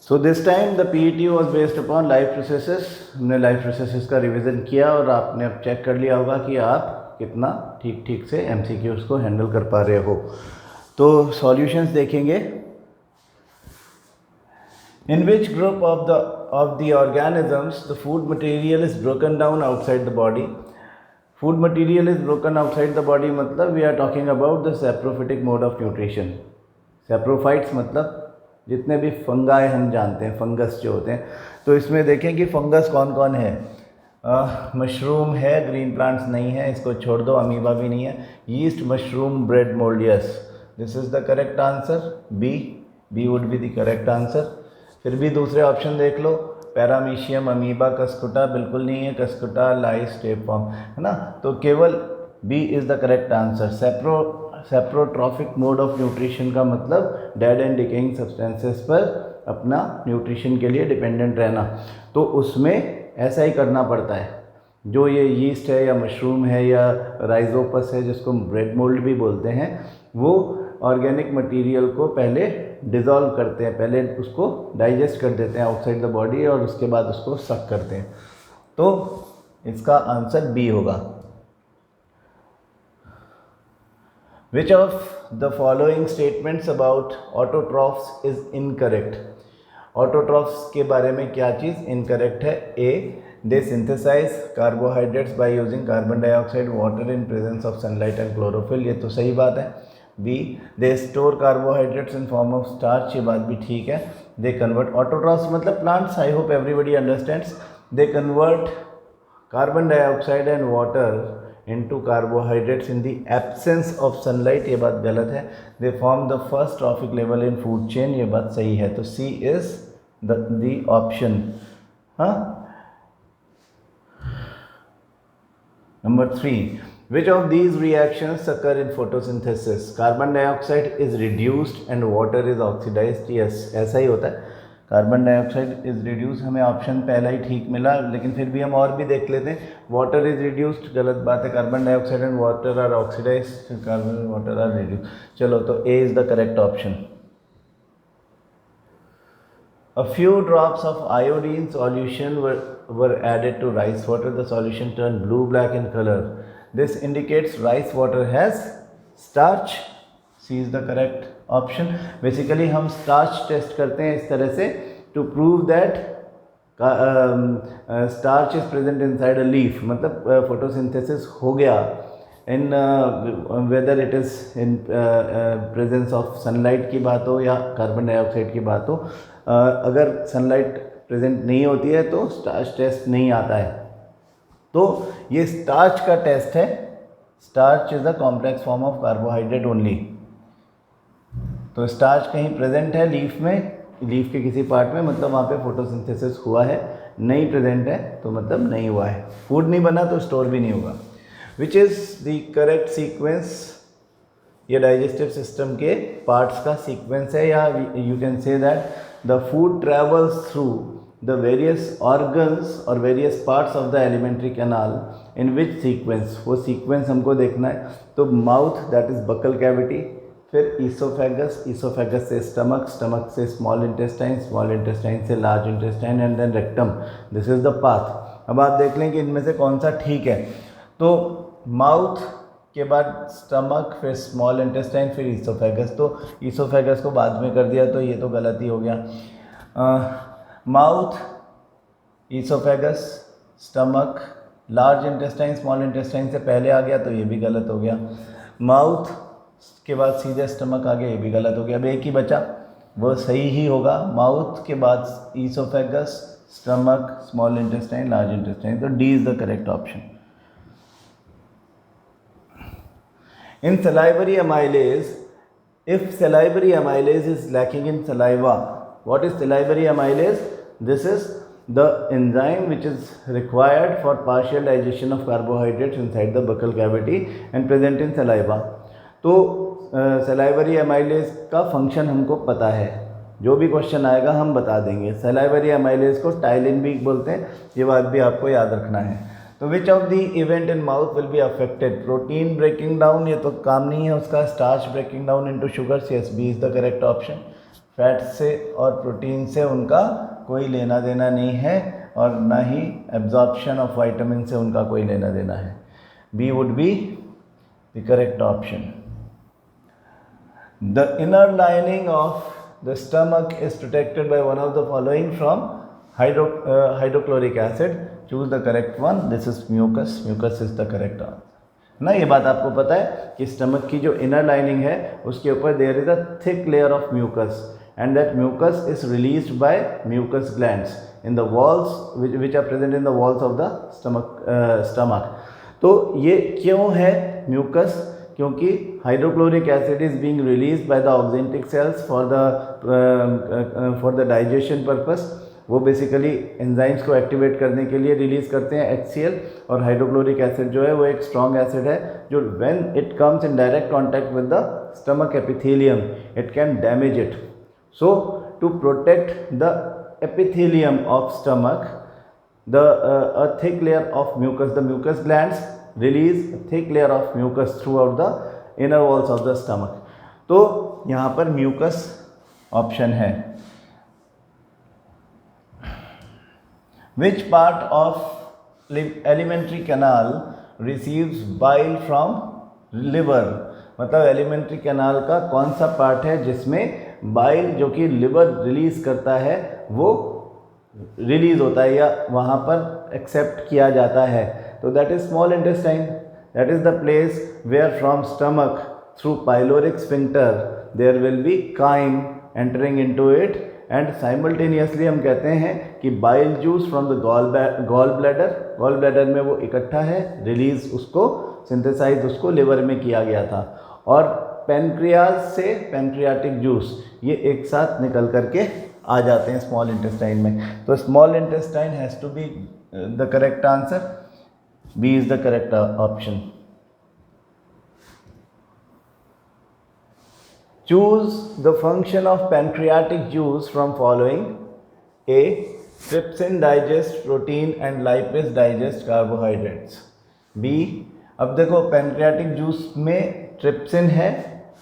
So this time the PET was based upon live processes. हमने live processes का revision किया और आपने अब चेक कर लिया होगा कि आप कितना ठीक ठीक से एमसीक्यूज को हैंडल कर पा रहे हो। तो सॉल्यूशंस देखेंगे। In which group of the organisms the food material is broken down outside the body. Food material is broken outside the body मतलब we are talking about the saprophytic mode of nutrition. Saprophytes मतलब जितने भी fungi हम जानते हैं, fungus जो होते हैं, तो इसमें देखें कि फंगस कौन कौन है। मशरूम है, ग्रीन प्लांट्स नहीं है, इसको छोड़ दो, अमीबा भी नहीं है। Yeast, mushroom, bread mould, yes this is the correct answer. B would be the correct answer. फिर भी दूसरे ऑप्शन देख लो, पैरामीशियम, अमीबा, कस्कुटा बिल्कुल नहीं है, कस्कुटा लाइस टेपफॉर्म है ना, तो केवल B is the correct answer. Saprotrophic mode of nutrition का मतलब डेड एंड डिकेइंग सब्सटेंसेस पर अपना न्यूट्रिशन के लिए डिपेंडेंट रहना, तो उसमें ऐसा ही करना पड़ता है। जो ये यीस्ट है या मशरूम है या राइजोपस है जिसको ब्रेड मोल्ड भी बोलते हैं, वो ऑर्गेनिक मटेरियल को पहले डिज़ोल्व करते हैं, पहले उसको डाइजेस्ट कर देते हैं आउटसाइड द बॉडी और उसके बाद उसको सक करते हैं। तो इसका आंसर बी होगा। Which of the following statements about autotrophs is incorrect? Autotrophs के बारे में क्या चीज़ incorrect है? A. They synthesize carbohydrates by using carbon dioxide, water in presence of sunlight and chlorophyll. ये तो सही बात है। B. They store carbohydrates in form of starch. ये बात भी ठीक है। They convert autotrophs मतलब plants. I hope everybody understands. They convert carbon dioxide and water into carbohydrates in the absence of sunlight। ये बात गलत है। They form the first trophic level in food chain। ये बात सही है। तो C is the option। हाँ। Number 3. Which of these reactions occur in photosynthesis? Carbon dioxide is reduced and water is oxidized। Yes, ऐसा ही होता है। कार्बन डाइऑक्साइड इज रिड्यूस, हमें ऑप्शन पहला ही ठीक मिला, लेकिन फिर भी हम और भी देख लेते हैं। वाटर इज रिड्यूस्ड, गलत बात है। Carbon dioxide and water are oxidised, carbon water are reduced. चलो, तो A is the correct option. A few drops of iodine solution were added to rice water. The solution turned blue-black in color. This indicates rice water has starch. C is the correct option. Basically हम starch test करते हैं इस तरह से to prove that starch is present inside a leaf. मतलब photosynthesis हो गया in whether it is in presence of sunlight की बात हो या कार्बन डाइऑक्साइड की बात हो। अगर सनलाइट प्रेजेंट नहीं होती है तो स्टार्च टेस्ट नहीं आता है। तो ये स्टार्च का टेस्ट है। Starch is a complex form of carbohydrate only. तो स्टार्च कहीं प्रेजेंट है लीफ में, लीफ के किसी पार्ट में, मतलब वहाँ पे फोटोसिंथेसिस हुआ है। नहीं प्रेजेंट है तो मतलब नहीं हुआ है। फूड नहीं बना तो स्टोर भी नहीं होगा। Which is the correct sequence? ये डाइजेस्टिव सिस्टम के पार्ट्स का सीक्वेंस है, या you can say that the food travels through the various organs or various parts of the alimentary canal in which sequence? वो sequence हमको देखना है। तो mouth, that is buccal cavity, फिर esophagus, esophagus से stomach, stomach से small intestine, small intestine से large intestine and then rectum. This is the path. अब आप देख लें कि इनमें से कौन सा ठीक है। तो mouth के बाद स्टमक, फिर स्मॉल इंटेस्टाइन, फिर ईसोफेगस। तो ईसोफेगस को बाद में कर दिया तो ये तो गलत ही हो गया। Mouth, oesophagus, stomach, large intestine, small intestine से पहले आ गया तो ये भी गलत हो गया। माउथ के बाद सीधे स्टमक आ गया, ये भी गलत हो गया। अब एक ही बचा, वो सही ही होगा। माउथ के बाद oesophagus, stomach, small intestine, large intestine. तो D is the correct option. In salivary amylase, if salivary amylase is lacking in saliva, what is salivary amylase? This is the enzyme which is required for partial digestion of carbohydrates inside the buccal cavity and present in saliva. तो salivary amylase का function हमको पता है, जो भी question आएगा हम बता देंगे। salivary amylase को टाइलिन भी बोलते हैं, ये बात भी आपको याद रखना है। तो which of the event in mouth will be affected? Protein breaking down, ये तो काम नहीं है उसका। Starch breaking down into sugars, yes B is the correct option. Fat से और प्रोटीन से उनका कोई लेना देना नहीं है, और ना ही एब्जॉर्प्शन ऑफ वाइटामिन से उनका कोई लेना देना है। B would be the correct option. The inner lining of the stomach is protected by one of the following from hydrochloric acid. Choose the correct one. This is mucus. Mucus is the correct answer ना। ये बात आपको पता है कि stomach की जो inner lining है उसके ऊपर there is a thick layer of mucus, and that mucus is released by mucus glands in the walls which are present in the walls of the stomach. तो ये क्यों है म्यूकस? क्योंकि hydrochloric acid is being released by the oxyntic cells for the digestion purpose. वो basically enzymes को activate करने के लिए रिलीज करते हैं HCl, और हाइड्रोक्लोरिक एसिड जो है वो एक स्ट्रॉन्ग एसिड है जो when it comes in direct contact with the stomach epithelium it can damage it. So to protect the epithelium of stomach, a thick layer of mucus, the mucus glands release a thick layer of mucus throughout the inner walls of the stomach. तो यहाँ पर mucus option है। Which part of alimentary canal receives bile from liver? मतलब alimentary canal का कौन सा part है जिसमें बाइल जो कि लिवर रिलीज करता है वो रिलीज होता है या वहाँ पर एक्सेप्ट किया जाता है? तो that is small intestine. That is the place where from stomach through pyloric sphincter there will be chyme entering into it, and simultaneously हम कहते हैं कि bile juice from the gall bladder में वो इकट्ठा है, रिलीज उसको सिंथेसाइज उसको लिवर में किया गया था, और पेनक्रियाज से पेनक्रियाटिक जूस ये एक साथ निकल करके आ जाते हैं स्मॉल इंटेस्टाइन में। तो small intestine has to be the correct answer. B is the correct option. Choose the function of pancreatic juice from following. A, trypsin digest protein and lipase digest carbohydrates. B, अब देखो pancreatic juice में trypsin है,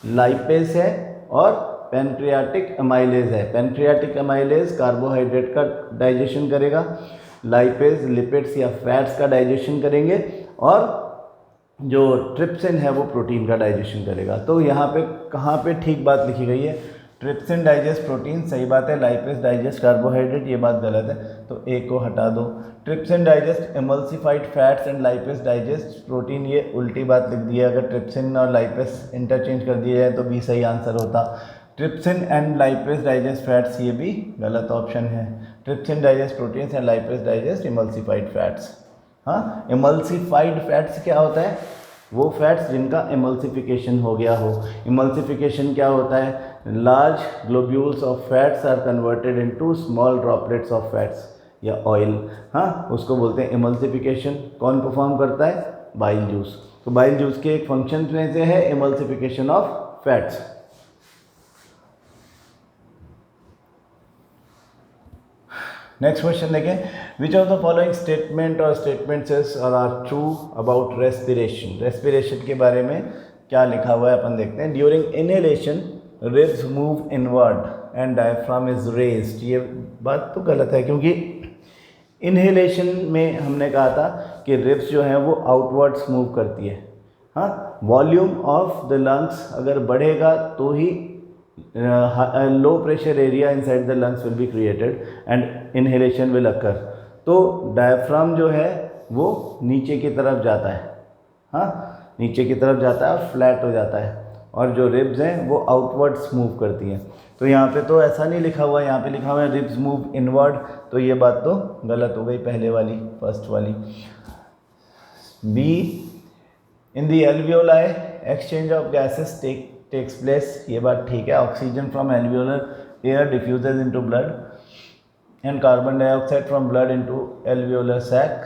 lipase है और pancreatic amylase है। Pancreatic amylase carbohydrate का digestion करेगा, lipase lipids या फैट्स का डाइजेशन करेंगे, और जो ट्रिप्सिन है वो प्रोटीन का डाइजेशन करेगा। तो यहाँ पे कहाँ पे ठीक बात लिखी गई है? ट्रिप्सिन डाइजेस्ट प्रोटीन सही बात है, लाइपेज डाइजेस्ट कार्बोहाइड्रेट ये बात गलत है, तो ए को हटा दो। Trypsin digest emulsified fats and lipase digest protein ये उल्टी बात लिख दी है। अगर ट्रिप्सिन और लाइपेज इंटरचेंज कर दिए जाए तो बी सही आंसर होता। Trypsin and lipase digest fats ये भी गलत ऑप्शन है। Trypsin digest proteins and lipase digest emulsified fats. हाँ, एमल्सिफाइड फैट्स क्या होता है? वो फैट्स जिनका एमल्सिफिकेशन हो गया हो। एमल्सिफिकेशन क्या होता है? Large globules of fats are converted into small droplets of fats या ऑयल। हाँ, उसको बोलते हैं एमल्सिफिकेशन। कौन परफॉर्म करता है? Bile juice. तो बाइल जूस के एक फंक्शन में से है emulsification of fats. Next question देखें। Which of the following statement और statements are true about respiration? Respiration के बारे में क्या लिखा हुआ है अपन देखते हैं। During inhalation ribs move inward and diaphragm is raised. ये बात तो गलत है, क्योंकि इनहेलेशन में हमने कहा था कि रिब्स जो हैं वो आउटवर्ड्स मूव करती है। हाँ, वॉल्यूम ऑफ द लंग्स अगर बढ़ेगा तो ही low pressure area inside the lungs will be created and inhalation will occur. तो डायफ्राम जो है वो नीचे की तरफ जाता है। हाँ, नीचे की तरफ जाता है और फ्लैट हो जाता है, और जो रिब्स हैं वो आउटवर्ड्स मूव करती हैं। तो यहाँ पे तो ऐसा नहीं लिखा हुआ है, यहाँ पे लिखा हुआ है रिब्स मूव इनवर्ड, तो ये बात तो गलत हो गई, पहले वाली, फर्स्ट वाली। B, in the alveoli exchange of gases takes place. ये बात ठीक है। Oxygen from alveolar air diffuses into blood and carbon dioxide from blood into alveolar sac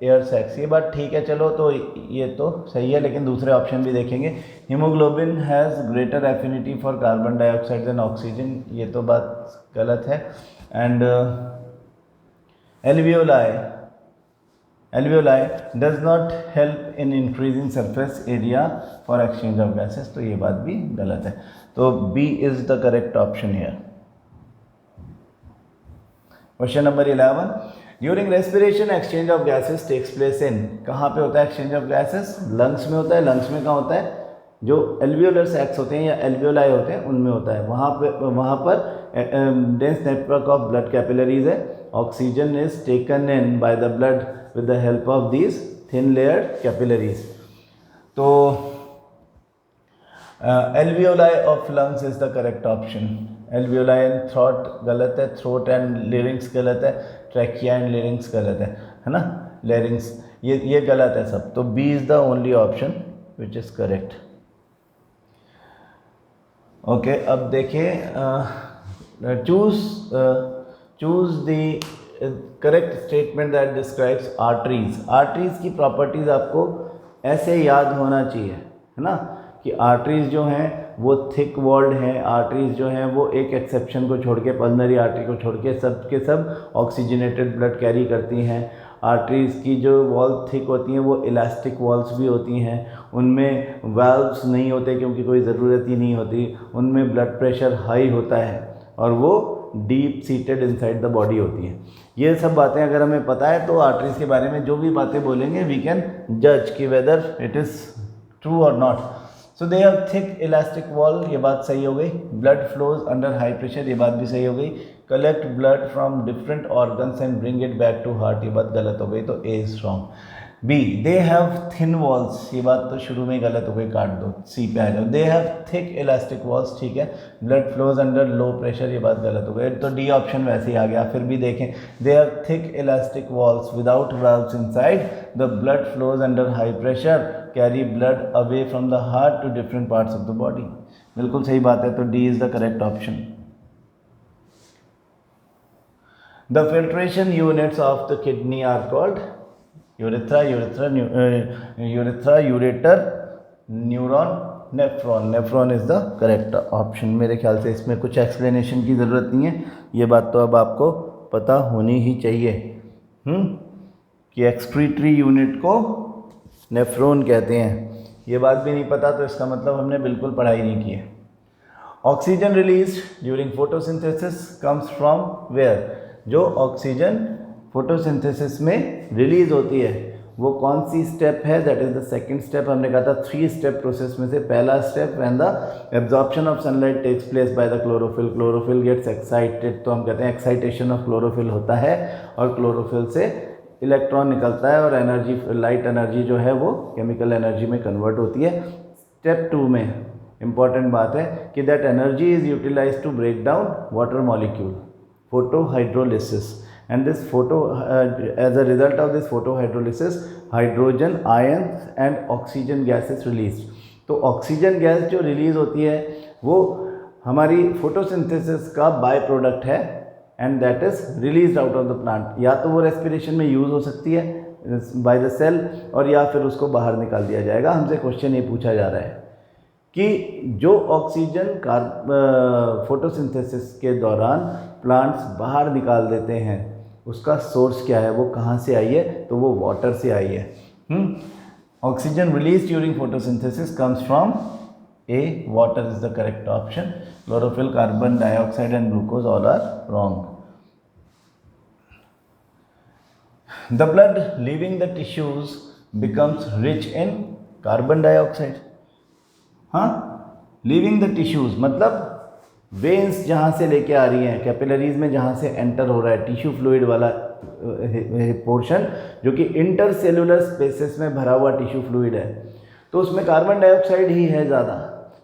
air sacs. ये बात ठीक है, चलो तो ये तो सही है, लेकिन दूसरे ऑप्शन भी देखेंगे। Haemoglobin has greater affinity for carbon dioxide than oxygen. ये तो बात गलत है। And alveoli does not help in increasing surface area for exchange of gases। तो ये बात भी गलत है। तो B is the correct option here. Question number 11, during respiration exchange of gases takes place in, कहाँ पे होता है एक्सचेंज ऑफ गैसेस? लंग्स में होता है। लंग्स में कहाँ होता है? जो एल्वियोलर सैक्स होते हैं या एल्वियोलाई होते हैं उनमें होता है। वहाँ पर dense network of blood capillaries है। Oxygen is taken in by the blood with the help of these thin layered capillaries. तो alveoli of lungs is the correct option. Alveoli and throat गलत है, थ्रोट एंड लेरिंग्स गलत है, trachea and larynx गलत है ना, larynx ये गलत है सब। तो B is the only option which is correct. Okay, अब देखिए choose the correct statement that describes arteries. Arteries की प्रॉपर्टीज आपको ऐसे याद होना चाहिए, है ना, कि आर्टरीज जो हैं वो थिक वॉल्ड हैं। आर्टरीज जो हैं वो एक एक्सेप्शन को छोड़ के, पल्मनरी आर्टरी को छोड़ के सब के सब ऑक्सीजनेटेड ब्लड कैरी करती हैं। आर्टरीज की जो वॉल थिक होती हैं वो इलास्टिक वॉल्स भी होती हैं। उनमें वाल्व्स नहीं होते क्योंकि कोई ज़रूरत ही नहीं होती। उनमें ब्लड प्रेशर हाई होता है और वो deep seated inside the body होती है। ये सब बातें अगर हमें पता है तो आर्टरीज के बारे में जो भी बातें बोलेंगे वी कैन जज कि वेदर इट इज़ ट्रू और not. So they have thick elastic wall, ये बात सही हो गई। Blood flows under high pressure, ये बात भी सही हो गई। Collect blood from different organs and bring it back to heart, ये बात गलत हो गई, तो A is wrong. B, they have thin walls, ये बात तो शुरू में ही गलत हो गई, काट दो, सी पे आ जाओ। दे हैव थिक इलास्टिक वॉल्स, ठीक है। Blood flows under low pressure, ये बात गलत हो गई, तो डी ऑप्शन वैसे ही आ गया। फिर भी देखें, they have thick elastic walls without valves inside, the blood flows under high pressure, carry blood away from the heart to different parts of the body. बिल्कुल सही बात है, तो D is the correct option. The filtration units of the kidney are called urethra, ureter, neuron, nephron. Nephron is the correct option. मेरे ख्याल से इसमें कुछ एक्सप्लेनेशन की ज़रूरत नहीं है, ये बात तो अब आपको पता होनी ही चाहिए कि एक्सक्रीटरी यूनिट को नेफ्रॉन कहते हैं। ये बात भी नहीं पता तो इसका मतलब हमने बिल्कुल पढ़ाई नहीं की है। Oxygen release during photosynthesis comes from where? जो ऑक्सीजन फोटोसिंथेसिस में रिलीज होती है वो कौन सी स्टेप है? That is the second step. हमने कहा था 3 स्टेप प्रोसेस में से पहला step, when the absorption of sunlight takes place by the chlorophyll, chlorophyll gets excited, तो हम कहते हैं एक्साइटेशन ऑफ क्लोरोफिल होता है और क्लोरोफिल से इलेक्ट्रॉन निकलता है और एनर्जी, लाइट एनर्जी जो है वो केमिकल एनर्जी में कन्वर्ट होती है। स्टेप 2 में इंपॉर्टेंट बात है कि that energy is utilize to break down water molecule, photohydrolysis, and this as a result of this photohydrolysis hydrogen ions and oxygen gas is released। तो ऑक्सीजन गैस जो release होती है वो हमारी फोटोसिंथेसिस का बाय प्रोडक्ट है and that is release out of the plant. या तो वो रेस्पिरेशन में यूज हो सकती है बाय द सेल और या फिर उसको बाहर निकाल दिया जाएगा। हमसे क्वेश्चन ये पूछा जा रहा है कि जो ऑक्सीजन फोटोसिंथेसिस के दौरान प्लांट्स बाहर निकाल देते हैं उसका सोर्स क्या है, वो कहाँ से आई है? तो वो वाटर से आई है। Oxygen release during photosynthesis comes from A, water is the correct option. Chlorophyll, carbon dioxide and glucose all are wrong. The blood leaving the tissues becomes rich in carbon dioxide. हाँ, leaving the tissues मतलब veins जहाँ से लेके आ रही हैं, capillaries में जहाँ से एंटर हो रहा है टिश्यू फ्लूइड वाला पोर्शन जो कि इंटरसेलुलर स्पेसेस में भरा हुआ टिश्यू फ्लूइड है, तो उसमें कार्बन डाइऑक्साइड ही है ज़्यादा,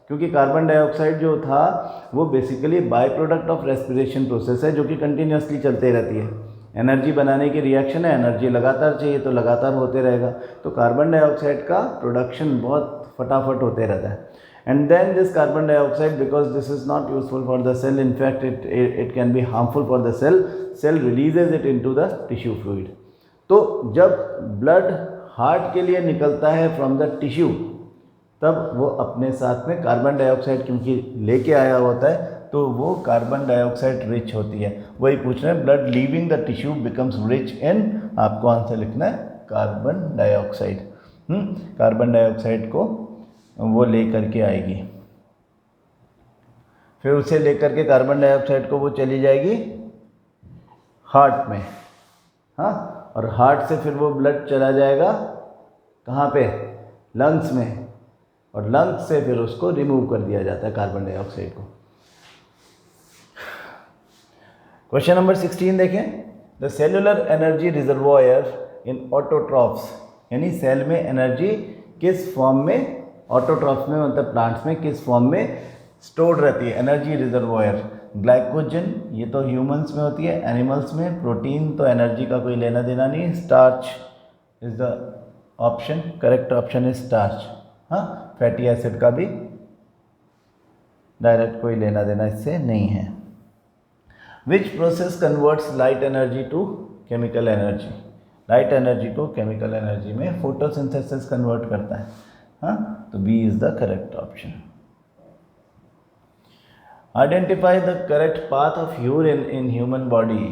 क्योंकि कार्बन डाइऑक्साइड जो था वो basically by product of respiration process है जो कि कंटिन्यूसली चलते रहती है। एनर्जी बनाने की रिएक्शन है, एनर्जी लगातार चाहिए तो लगातार होते रहेगा, तो कार्बन डाइऑक्साइड का प्रोडक्शन बहुत फटाफट होते रहता है। And then this carbon dioxide, because this is not useful for the cell, in fact it can be harmful for the cell releases it into the tissue fluid। तो जब blood heart के लिए निकलता है फ्रॉम द टिश्यू तब वो अपने साथ में कार्बन डाइऑक्साइड क्योंकि लेके आया होता है तो वो कार्बन डाइऑक्साइड रिच होती है। वही पूछ रहे हैं, blood leaving the tissue becomes rich इन, आपको आंसर लिखना है कार्बन डाइऑक्साइड। कार्बन डाइऑक्साइड को वो ले करके आएगी। फिर उसे लेकर के कार्बन डाइऑक्साइड को वो चली जाएगी हार्ट में, हाँ, और हार्ट से फिर वो ब्लड चला जाएगा कहाँ पे, लंग्स में, और लंग्स से फिर उसको रिमूव कर दिया जाता है कार्बन डाइऑक्साइड को। क्वेश्चन नंबर 16 देखें, the cellular energy reservoir in autotrophs, यानी सेल में एनर्जी किस फॉर्म में, ऑटोट्रॉफ्स में मतलब प्लांट्स में किस फॉर्म में स्टोर्ड रहती है, एनर्जी रिजर्वॉयर। ग्लाइकोजन ये तो ह्यूमंस में होती है, एनिमल्स में प्रोटीन तो एनर्जी का कोई लेना देना नहीं, starch is the option, correct option is starch. हाँ, फैटी एसिड का भी डायरेक्ट कोई लेना देना इससे नहीं है। Which process converts light energy to chemical energy, light energy को केमिकल एनर्जी में फोटोसिंथेसिस कन्वर्ट करता है। हाँ, तो B is the correct option. Identify the correct path of urine in human body,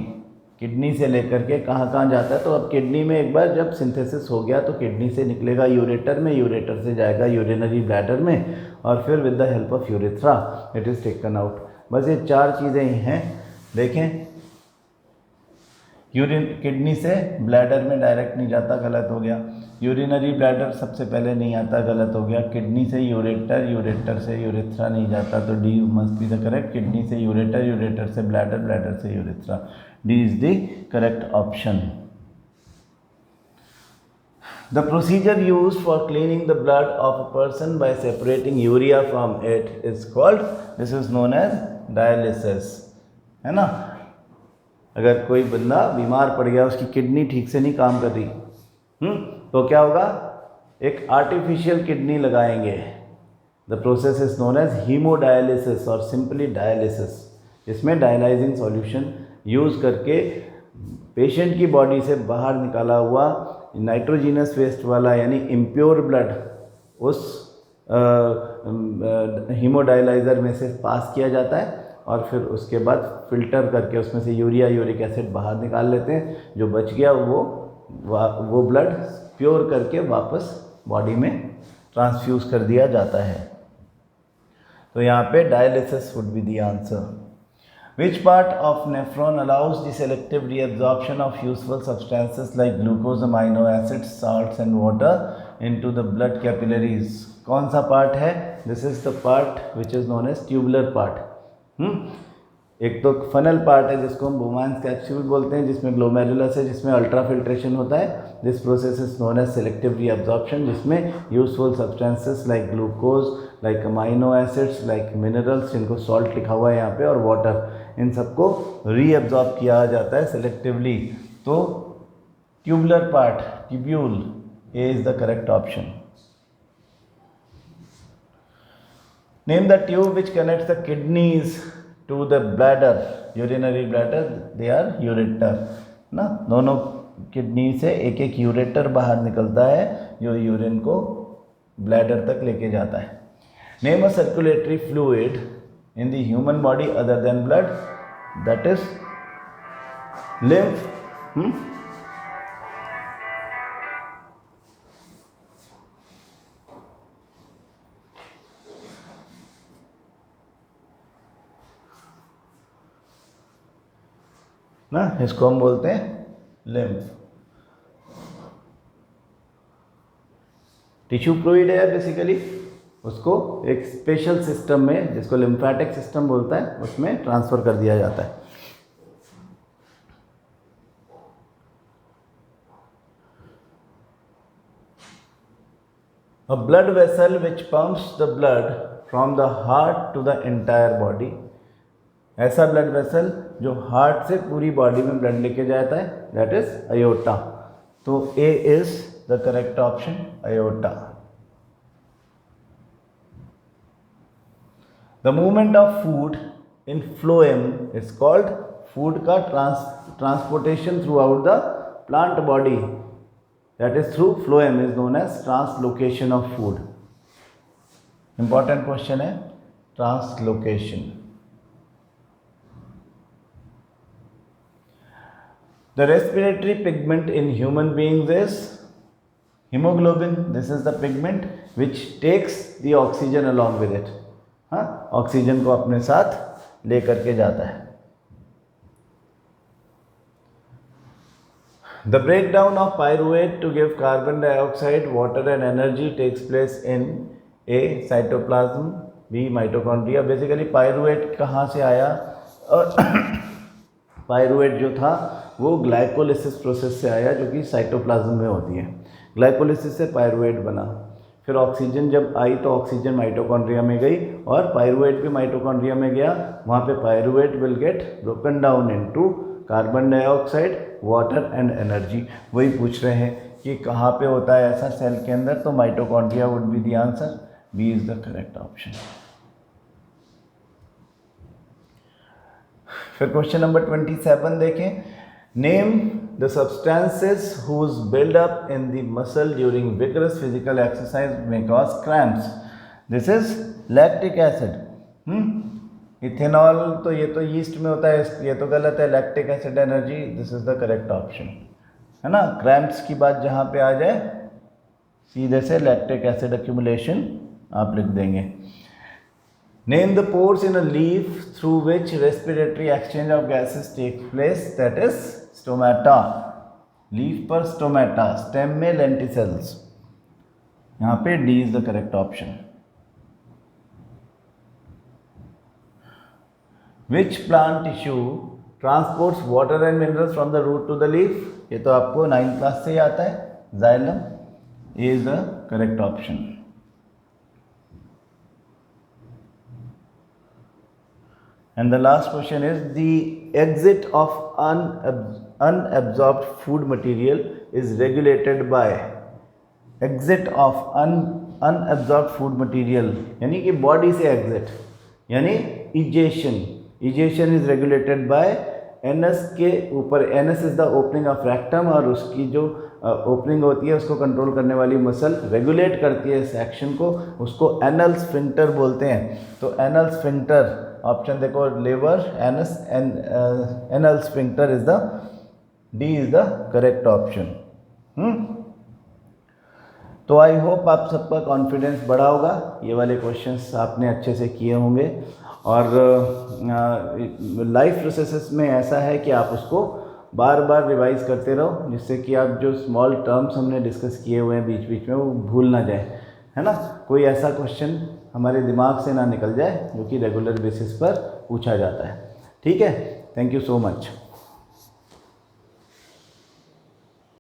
kidney से लेकर के कहाँ कहाँ जाता है, तो अब किडनी में एक बार जब सिंथेसिस हो गया तो किडनी से निकलेगा यूरेटर में, यूरेटर से जाएगा यूरिनरी ब्लैडर में, और फिर with the help of urethra it is taken out. बस ये 4 चीज़ें ही हैं। देखें, यूरिन किडनी से ब्लैडर में डायरेक्ट नहीं जाता, गलत हो गया। यूरिनरी ब्लैडर सबसे पहले नहीं आता, गलत हो गया। किडनी से यूरेटर, यूरेटर से यूरेथ्रा नहीं जाता, तो D must be the correct. Kidney से यूरेटर, यूरेटर से ब्लैडर, ब्लैडर से urethra, D is the correct option. The procedure used for cleaning the blood of a person by separating urea from it is called, this is known as dialysis, है ना। अगर कोई बंदा बीमार पड़ गया, उसकी किडनी ठीक से नहीं काम कर रही, तो क्या होगा, एक आर्टिफिशियल किडनी लगाएंगे। The process is known as haemodialysis और सिंपली डायलिसिस। इसमें डायलाइजिंग सॉल्यूशन यूज़ करके पेशेंट की बॉडी से बाहर निकाला हुआ नाइट्रोजीनस वेस्ट वाला यानी इम्प्योर ब्लड उस हीमोडायलाइज़र में से पास किया जाता है, और फिर उसके बाद फ़िल्टर करके उसमें से यूरिया, यूरिक एसिड बाहर निकाल लेते हैं। जो बच गया वो ब्लड प्योर करके वापस बॉडी में ट्रांसफ्यूज़ कर दिया जाता है। तो यहाँ पे dialysis would be the answer. Which part of nephron allows the selective reabsorption of useful substances like glucose, amino acids, salts and water into the blood capillaries? कौन सा part है? This is the part which is known as tubular part. एक तो funnel part है जिसको हम बोमान्स capsule बोलते हैं, जिसमें ग्लोमेरुलस है, जिसमें अल्ट्रा फिल्ट्रेशन होता है। This process is known as selective reabsorption, जिसमें useful substances like glucose, like amino acids, like minerals जिनको सॉल्ट लिखा हुआ है यहाँ पे, और वाटर, इन सबको रीअब्जॉर्ब किया जाता है सेलेक्टिवली। तो tubular part, tubule, A is the correct option. Name the tube which connects the kidneys to the bladder, urinary bladder, they are ureter ना। दोनों किडनी से एक एक यूरेटर बाहर निकलता है जो यूरिन को ब्लैडर तक लेके जाता है। Name a circulatory fluid in the human body other than blood, that is lymph. ना, इसको हम बोलते हैं लिम्फ। टिश्यू फ्लूइड है बेसिकली, उसको एक स्पेशल सिस्टम में जिसको लिम्फेटिक सिस्टम बोलता है उसमें ट्रांसफ़र कर दिया जाता है। A blood vessel which pumps the blood from the heart to the entire body, ऐसा ब्लड वेसल जो हार्ट से पूरी बॉडी में ब्लड लेके जाता है, दैट इज अयोटा। तो A is the correct option, iota. The movement of food in phloem is called, food का transportation throughout the plant body, that is through phloem, is known as translocation of food. Important question है translocation. The respiratory pigment in human beings is hemoglobin. This is the pigment which takes the oxygen along with it. Oxygen को अपने साथ ले करके जाता है। The breakdown of pyruvate to give carbon dioxide, water and energy takes place in A. cytoplasm, B. mitochondria। Basically pyruvate कहाँ से आया? और पायरुवेट जो था वो ग्लाइकोलिसिस प्रोसेस से आया, जो कि साइटोप्लाज्म में होती है। ग्लाइकोलिसिस से पायरुवेट बना। फिर ऑक्सीजन जब आई तो ऑक्सीजन माइटोकॉन्ड्रिया में गई और पायरुवेट भी माइटोकॉन्ड्रिया में गया। वहाँ पे pyruvate will get broken down into carbon dioxide, water and energy. वही पूछ रहे हैं कि कहाँ पे होता है ऐसा सेल के अंदर, तो mitochondria would be the answer. B is the correct option. फिर क्वेश्चन नंबर 27 देखें। Name the substances whose buildup in the muscle during vigorous physical exercise may cause cramps. This is lactic acid. Ethanol तो ये तो yeast में होता है, ये तो गलत है। Lactic acid energy, this is the correct option, है ना। क्रैम्प्स की बात जहाँ पे आ जाए सीधे से लैक्टिक एसिड एक्यूमुलेशन आप लिख देंगे। Name the pores in a leaf through which respiratory exchange of gases take place, that is stomata. Leaf पर स्टोमेटा, स्टेम में लेंटिसेल्स। यहाँ पे D is the correct option. Which plant tissue transports water and minerals from the root to the leaf? ये तो आपको 9th class से ही आता है, xylem is the correct option. And the last question is the exit of unabsorbed food material is regulated by। exit of unabsorbed food material यानी कि body से exit यानी egestion. Egestion is regulated by anus के ऊपर। Anus is the opening of rectum और उसकी जो opening होती है उसको कंट्रोल करने वाली मसल रेगुलेट करती है इस एक्शन को, उसको एनल स्फिंक्टर बोलते हैं। तो एनल स्फिंक्टर ऑप्शन देखो, lever anus anal sphincter is the D is the correct option. तो आई होप आप सबका कॉन्फिडेंस बढ़ा होगा, ये वाले क्वेश्चंस आपने अच्छे से किए होंगे। और लाइफ प्रोसेसेस में ऐसा है कि आप उसको बार बार रिवाइज करते रहो, जिससे कि आप जो स्मॉल टर्म्स हमने डिस्कस किए हुए हैं बीच बीच में वो भूल ना जाए, है ना। कोई ऐसा क्वेश्चन हमारे दिमाग से ना निकल जाए जो कि रेगुलर बेसिस पर पूछा जाता है। ठीक है, थैंक यू सो मच।